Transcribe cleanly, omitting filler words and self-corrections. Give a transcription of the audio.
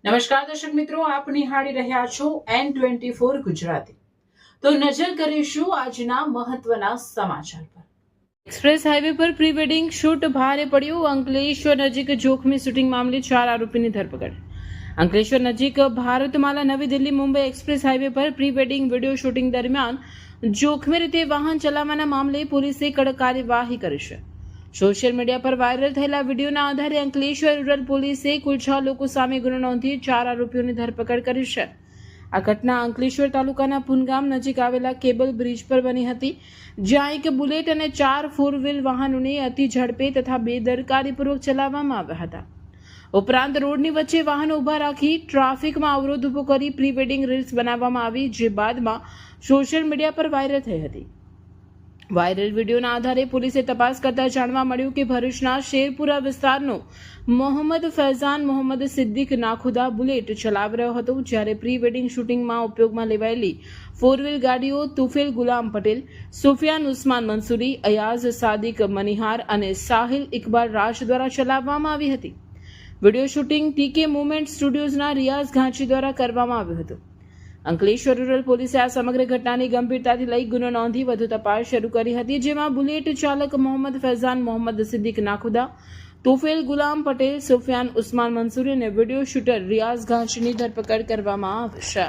નમસ્કાર દર્શક મિત્રો, આપ નિહાળી રહ્યા છો N24 ગુજરાતી। તો નજર કરીશું આજના મહત્વના સમાચાર પર। એક્સપ્રેસ હાઈવે પર પ્રી વેડિંગ શૂટ ભારે પડ્યું। અંકલેશ્વર નજીક જોખમી શૂટિંગ મામલે 4 આરોપીની ધરપકડ। અંકલેશ્વર નજીક ભારતમાલા નવી દિલ્હી મુંબઈ એક્સપ્રેસ હાઈવે પર પ્રી વેડિંગ વિડીયો શૂટિંગ દરમિયાન જોખમી રીતે વાહન ચલાવવાના મામલે પોલીસે કડક કાર્યવાહી કરી છે। સોશિયલ મીડિયા પર વાયરલ થયેલા વિડીયોના આધારે અંકલેશ્વર રૂરલ પોલીસે કુલ 6 લોકો સામે ગુનો નોંધી 4 આરોપીઓની ધરપકડ કરી છે। આ ઘટના અંકલેશ્વર તાલુકાના પુનગામ નજીક આવેલા કેબલ બ્રિજ પર બની હતી, જ્યાં એક બુલેટ અને 4 4 વ્હીલ વાહનોને અતિ ઝડપે તથા બેદરકારીપૂર્વક ચલાવવામાં આવ્યા હતા। ઉપરાંત રોડની વચ્ચે વાહનો ઊભા રાખી ટ્રાફિકમાં અવરોધ ઊભો કરી પ્રી વેડિંગ રીલ્સ બનાવવામાં આવી, જે બાદમાં સોશિયલ મીડિયા પર વાયરલ થઈ હતી। વાયરલ વિડીયોના આધારે પોલીસે તપાસ કરતા જાણવા મળ્યું કે ભરૂચના શેરપુરા વિસ્તારનો મોહમ્મદ ફૈઝાન મોહમ્મદ સિદ્દીક નાખુદા બુલેટ ચલાવી રહ્યો હતો, જ્યારે પ્રી વેડિંગ શૂટિંગમાં ઉપયોગમાં લેવાયેલી 4 વ્હીલ ગાડીઓ તુફેલ ગુલામ પટેલ, સુફિયાન ઉસ્માન મંસૂરી, અયાઝ સાદિક મનિહાર અને સાહિલ ઇકબાલ રાજ દ્વારા ચલાવવામાં આવી હતી। વિડીયો શૂટિંગ ટીકે મુવમેન્ટ સ્ટુડિયોઝના રિયાઝ ઘાંચી દ્વારા કરવામાં આવ્યું હતું। અંકલેશ્વર રૂરલ પોલીસે આ સમગ્ર ઘટનાની ગંભીરતાથી લઈ ગુનો નોંધી વધુ તપાસ શરૂ કરી હતી, જેમાં બુલેટ ચાલક મોહમ્મદ ફૈઝાન મોહમ્મદ સિદ્દીક નાખુદા, તોફેલ ગુલામ પટેલ, સુફિયાન ઉસ્માન મંસૂરી અને વિડીયો શૂટર રિયાઝ ઘાંચીની ધરપકડ કરવામાં આવશે।